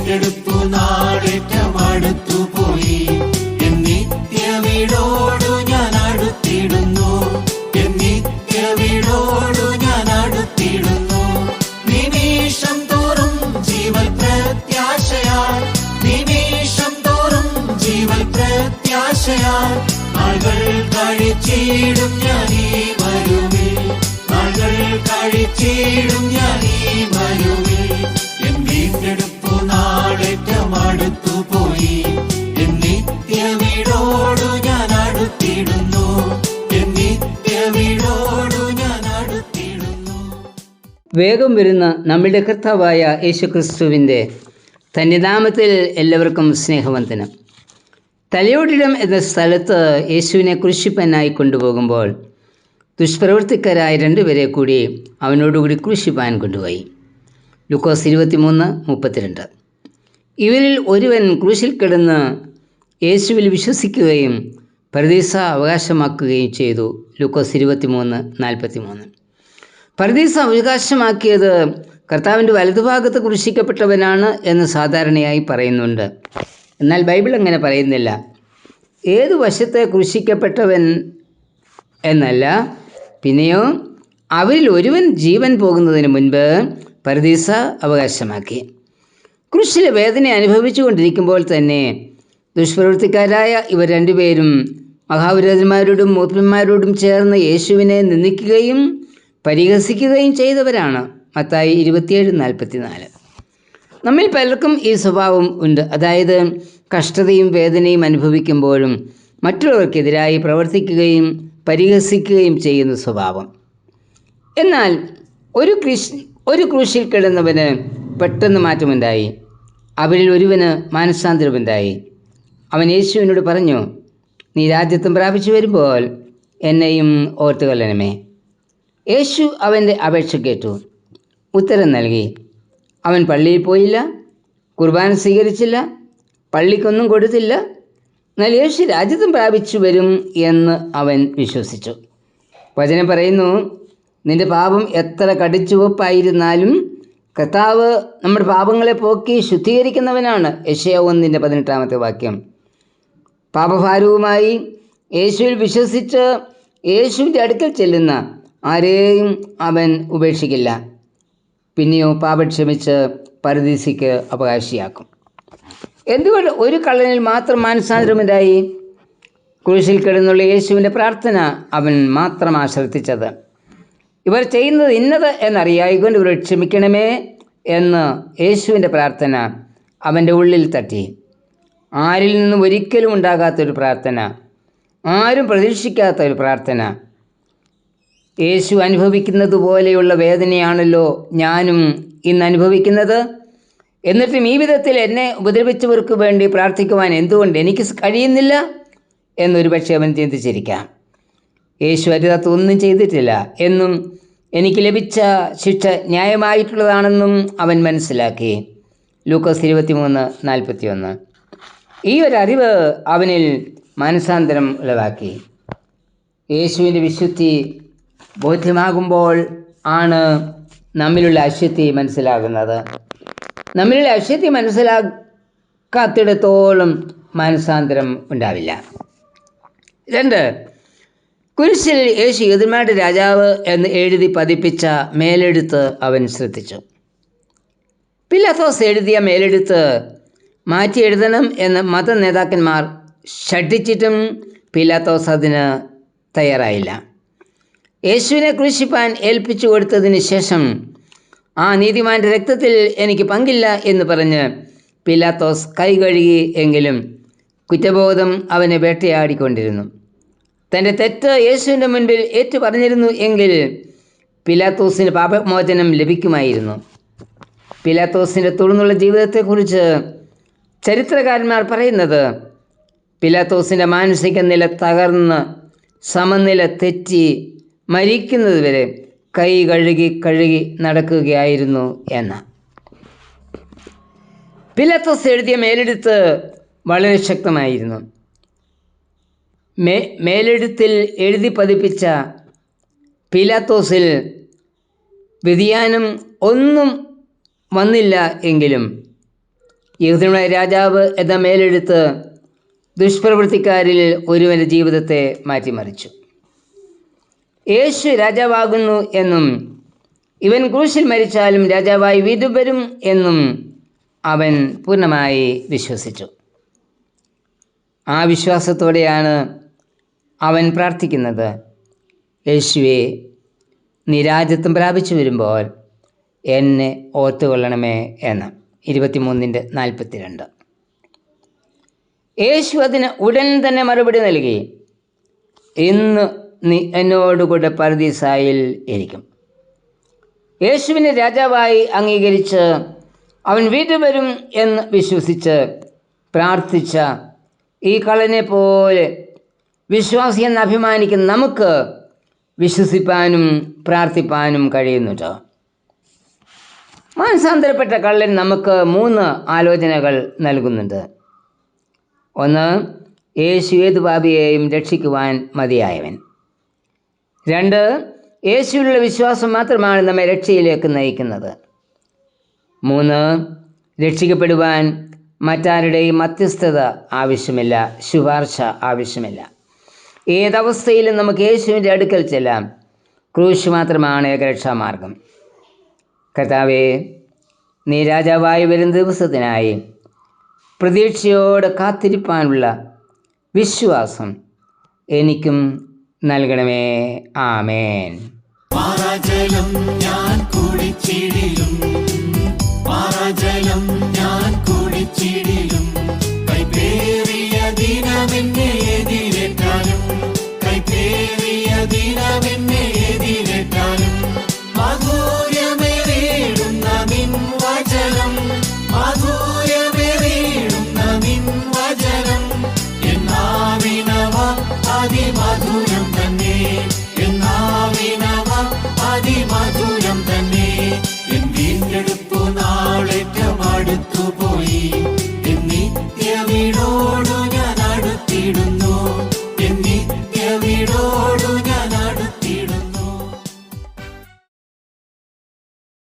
വീണ്ടെടുപ്പു നാളേറ്റമടുത്തു പോയി. എൻ നിത്യ വീടോടു ഞാൻ അടുത്തിടുന്നു, എൻ നിത്യ വീടോടു ഞാൻ അടുത്തിടുന്നു. നിമിഷം തോറും ജീവൽ പ്രത്യാശയാൽ, നിമിഷം തോറും ജീവൽ പ്രത്യാശയാൽ നാളുകൾ കഴിച്ചിടും ഞാൻ ഈ മരുവിൽ, നാളുകൾ കഴിച്ചിടും ഞാൻ ഈ മരുവിൽ. എൻ വീണ്ടെടുപ്പു നാളേറ്റമടുത്തു പോയി. എൻ നിത്യ വീടോടു ഞാൻ അടുത്തിടുന്നു, എൻ നിത്യ വീടോടു ഞാൻ അടുത്തിടുന്നു. വേഗം വരുന്ന നമ്മുടെ കർത്താവായ യേശുക്രിസ്തുവിൻ്റെ തൻ്റെ നാമത്തിൽ എല്ലാവർക്കും സ്നേഹവന്ദനം. തലയോടിടം എന്ന സ്ഥലത്ത് യേശുവിനെ ക്രൂശിപ്പാനായി കൊണ്ടുപോകുമ്പോൾ ദുഷ്പ്രവൃത്തിക്കാരായ രണ്ടുപേരെ കൂടി അവനോടുകൂടി ക്രൂശിപ്പാൻ കൊണ്ടുപോയി. ലൂക്കോസ് 23:32. ഇവരിൽ ഒരുവൻ ക്രൂശിൽ കിടന്ന് യേശുവിൽ വിശ്വസിക്കുകയും പരദീസ അവകാശമാക്കുകയും ചെയ്തു. ലൂക്കോസ് 23:43. പരദീസ അവകാശമാക്കിയത് കർത്താവിൻ്റെ വലതുഭാഗത്ത് ക്രൂശിക്കപ്പെട്ടവനാണ് എന്ന് സാധാരണയായി പറയുന്നുണ്ട്. എന്നാൽ ബൈബിൾ അങ്ങനെ പറയുന്നില്ല. ഏതു വശത്തെ ക്രൂശിക്കപ്പെട്ടവൻ എന്നല്ല, പിന്നെയോ അവരിൽ ഒരുവൻ ജീവൻ പോകുന്നതിന് മുൻപ് പരദീസ അവകാശമാക്കി. ക്രൂശിലെ വേദന അനുഭവിച്ചു കൊണ്ടിരിക്കുമ്പോൾ തന്നെ ദുഷ്പ്രവൃത്തിക്കാരായ ഇവർ രണ്ടുപേരും മഹാപുരോഹിതന്മാരോടും മൂപ്പന്മാരോടും ചേർന്ന് യേശുവിനെ നിന്ദിക്കുകയും പരിഹസിക്കുകയും ചെയ്തവരാണ്. മത്തായി 27:44. നമ്മിൽ പലർക്കും ഈ സ്വഭാവം ഉണ്ട്. അതായത് കഷ്ടതയും വേദനയും അനുഭവിക്കുമ്പോഴും മറ്റുള്ളവർക്കെതിരായി പ്രവർത്തിക്കുകയും പരിഹസിക്കുകയും ചെയ്യുന്ന സ്വഭാവം. എന്നാൽ ഒരു ക്രൂശിൽ കിടന്നവന് പെട്ടെന്ന് മാറ്റമുണ്ടായി. അവരിൽ ഒരുവന് മാനസാന്തരമുണ്ടായി. അവൻ യേശുവിനോട് പറഞ്ഞു, നീ രാജ്യത്വം പ്രാപിച്ചു വരുമ്പോൾ എന്നെയും ഓർത്തുകൊള്ളണമേ. യേശു അവൻ്റെ അപേക്ഷ കേട്ടു, ഉത്തരം നൽകി. അവൻ പള്ളിയിൽ പോയില്ല, കുർബാന സ്വീകരിച്ചില്ല, പള്ളിക്കൊന്നും കൊടുത്തില്ല. എന്നാൽ യേശു രാജ്യത്വം പ്രാപിച്ചു വരും എന്ന് അവൻ വിശ്വസിച്ചു. വചനം പറയുന്നു, നിന്റെ പാപം എത്ര കടിച്ചുവപ്പായിരുന്നാലും കർത്താവ് നമ്മുടെ പാപങ്ങളെ പോക്കി ശുദ്ധീകരിക്കുന്നവനാണ്. യെശയ്യാ 1:18 പാപഭാരവുമായി യേശുവിൽ വിശ്വസിച്ച് യേശുവിൻ്റെ അടുക്കൽ ചെല്ലുന്ന ആരെയും അവൻ ഉപേക്ഷിക്കില്ല. പിന്നെയോ പാപം ക്ഷമിച്ച് പരദീസയ്ക്ക് അവകാശിയാക്കും. എന്തുകൊണ്ട് ഒരു കള്ളനിൽ മാത്രം മാനസാന്തരമുണ്ടായി? ക്രൂശിൽ കിടന്നുള്ള യേശുവിൻ്റെ പ്രാർത്ഥന അവൻ മാത്രമാണ് ശ്രദ്ധിച്ചത്. ഇവർ ചെയ്യുന്നത് ഇന്നത് എന്നറിയായിക്കൊണ്ട് ഇവർ ക്ഷമിക്കണമേ എന്ന് യേശുവിൻ്റെ പ്രാർത്ഥന അവൻ്റെ ഉള്ളിൽ തട്ടി. ആരിൽ നിന്നും ഒരിക്കലും ഉണ്ടാകാത്തൊരു പ്രാർത്ഥന, ആരും പ്രതീക്ഷിക്കാത്ത ഒരു പ്രാർത്ഥന. യേശു അനുഭവിക്കുന്നത് പോലെയുള്ള വേദനയാണല്ലോ ഞാനും ഇന്ന് അനുഭവിക്കുന്നത്. എന്നിട്ടും ഈ വിധത്തിൽ എന്നെ ഉപദ്രവിച്ചവർക്ക് വേണ്ടി പ്രാർത്ഥിക്കുവാൻ എന്തുകൊണ്ട് എനിക്ക് കഴിയുന്നില്ല എന്നൊരു പക്ഷേ അവൻ ചിന്തിച്ചിരിക്കാം. യേശു അരുതാത്ത ഒന്നും ചെയ്തിട്ടില്ല എന്നും എനിക്ക് ലഭിച്ച ശിക്ഷ ന്യായമായിട്ടുള്ളതാണെന്നും അവൻ മനസ്സിലാക്കി. ലൂക്കോസ് 23:41. ഈ ഒരറിവ് അവനിൽ മാനസാന്തരം ഉളവാക്കി. യേശുവിൻ്റെ വിശുദ്ധി ബോധ്യമാകുമ്പോൾ ആണ് നമ്മിലുള്ള അശുദ്ധി മനസ്സിലാകുന്നത്. നമ്മിലുള്ള അശുദ്ധി മനസ്സിലാക്കാത്തിടത്തോളം മാനസാന്തരം ഉണ്ടാവില്ല. 2. കുരിശിൽ യേശു യൂദന്മാരുടെ രാജാവ് എന്ന് എഴുതി പതിപ്പിച്ച മേലെഴുത്ത് അവൻ ശ്രദ്ധിച്ചു. പിലാത്തോസ് എഴുതിയ മേലെഴുത്ത് മാറ്റി എഴുതണം എന്ന് മത നേതാക്കന്മാർ ശഠിച്ചിട്ടും പിലാത്തോസ് അതിന് തയ്യാറായില്ല. യേശുവിനെ ക്രൂശിപ്പാൻ ഏൽപ്പിച്ചു കൊടുത്തതിന് ശേഷം ആ നീതിമാൻ്റെ രക്തത്തിൽ എനിക്ക് പങ്കില്ല എന്ന് പറഞ്ഞ് പിലാത്തോസ് കൈ കഴുകി. എങ്കിലും കുറ്റബോധം അവനെ വേട്ടയാടിക്കൊണ്ടിരുന്നു. തൻ്റെ തെറ്റ് യേശുവിൻ്റെ മുൻപിൽ ഏറ്റു പറഞ്ഞിരുന്നു എങ്കിൽ പിലാത്തോസിന് പാപമോചനം ലഭിക്കുമായിരുന്നു. പിലാത്തോസിൻ്റെ തുടർന്നുള്ള ജീവിതത്തെക്കുറിച്ച് ചരിത്രകാരന്മാർ പറയുന്നത്, പിലാത്തോസിൻ്റെ മാനസിക നില തകർന്ന് സമനില തെറ്റി മരിക്കുന്നതുവരെ കൈ കഴുകി നടക്കുകയായിരുന്നു എന്ന്. പിലാത്തോസ് എഴുതിയ മേലെഴുത്ത് വളരെ ശക്തമായിരുന്നു. മേലെഴുത്തിൽ എഴുതി പതിപ്പിച്ച പിലാത്തോസിൽ വ്യതിയാനം ഒന്നും വന്നില്ല എങ്കിലും യഹൂദന്മാരുടെ രാജാവ് എന്ന മേലെടുത്ത് ദുഷ്പ്രവൃത്തിക്കാരിൽ ഒരുവൻ്റെ ജീവിതത്തെ മാറ്റിമറിച്ചു. യേശു രാജാവാകുന്നു എന്നും ഇവൻ ക്രൂശിൽ മരിച്ചാലും രാജാവായി വീണ്ടും വരും എന്നും അവൻ പൂർണ്ണമായി വിശ്വസിച്ചു. ആ വിശ്വാസത്തോടെയാണ് അവൻ പ്രാർത്ഥിക്കുന്നത്, യേശുവേ, നീ രാജ്യത്വം പ്രാപിച്ചു വരുമ്പോൾ എന്നെ ഓർത്തുകൊള്ളണമേ എന്ന്. 23:42. യേശു അതിന് ഉടൻ തന്നെ മറുപടി നൽകി, ഇന്ന് നീ എന്നോടുകൂടെ പർദീസായിൽ ഇരിക്കും. യേശുവിനെ രാജാവായി അംഗീകരിച്ച് അവൻ വീണ്ടും വരും എന്ന് വിശ്വസിച്ച് പ്രാർത്ഥിച്ച ഈ കള്ളനെ പോലെ വിശ്വാസി എന്ന് അഭിമാനിക്കുന്ന നമുക്ക് വിശ്വസിപ്പാനും പ്രാർത്ഥിപ്പാനും കഴിയുന്നുണ്ട്. മാനസാന്തരപ്പെട്ട കള്ളൻ നമുക്ക് 3 ആലോചനകൾ നൽകുന്നുണ്ട്. 1. യേശു ഏതു പാപിയെയും രക്ഷിക്കുവാൻ മതിയായവൻ. 2. യേശുവിലുള്ള വിശ്വാസം മാത്രമാണ് നമ്മെ രക്ഷയിലേക്ക് നയിക്കുന്നത്. 3. രക്ഷിക്കപ്പെടുവാൻ മറ്റാരുടെയും മധ്യസ്ഥത ആവശ്യമില്ല, ശുപാർശ ആവശ്യമില്ല. ഏതവസ്ഥയിലും നമുക്ക് യേശുവിൻ്റെ അടുക്കൽ ചെല്ലാം. ക്രൂശ് മാത്രമാണ് ഏകരക്ഷാമാർഗം. കർത്താവേ, നീ രാജാവായി വരുന്ന ദിവസത്തിനായി പ്രതീക്ഷയോടെ കാത്തിരിപ്പാനുള്ള വിശ്വാസം എനിക്കും നൽകണമേ. ആമേൻ. പാറാജലം ഞാൻ കുടിച്ചിടിലും, പാറാജലം